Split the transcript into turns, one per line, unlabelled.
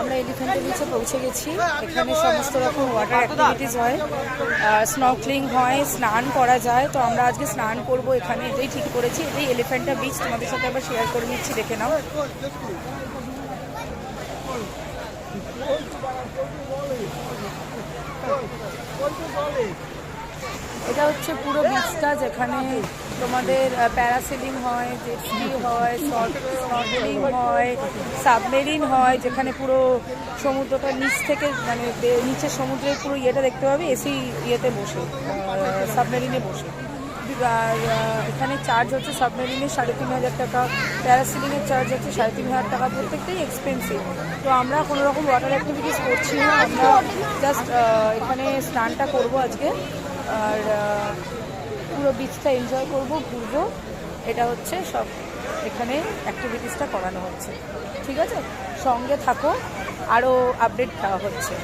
আমরা এলিফ্যান্টের বিচে পৌঁছে গেছি। এখানে সমস্ত রকম ওয়াটার অ্যাক্টিভিটিস হয়, স্নর্কেলিং হয়, স্নান করা যায়। তো আমরা আজকে স্নান করব এখানে, এটাই ঠিক করেছি। এটাই এলিফ্যান্টা বিচ, তোমাদের সাথে আবার শেয়ার করে নিচ্ছি, দেখে নাও। এটা হচ্ছে পুরো বিচটা, যেখানে তোমাদের প্যারাসেলিং হয়, জেট স্কি হয়, স্নর্কেলিং হয়, সাবমেরিন হয়, যেখানে পুরো সমুদ্রটা নিচ থেকে মানে নিচের সমুদ্রের পুরো ইয়েটা দেখতে পাবে এসি ইয়েতে বসে, সাবমেরিনে বসে। আর এখানে চার্জ হচ্ছে সাবমেরিনের ৩,৫০০ টাকা, প্যারাসেলিংয়ের চার্জ হচ্ছে ৩,৫০০ টাকা। প্রত্যেকটাই এক্সপেন্সিভ। তো আমরা কোনো রকম ওয়াটার অ্যাক্টিভিটিস করছি না, আমরা জাস্ট এখানে স্নানটা করবো আজকে, আর পুরো বিচটা এনজয় করব, ঘুরবো। এটা হচ্ছে সব এখানে অ্যাক্টিভিটিসটা করানো হচ্ছে। ঠিক আছে, সঙ্গে থাকো, আরও আপডেট দেওয়া হচ্ছে।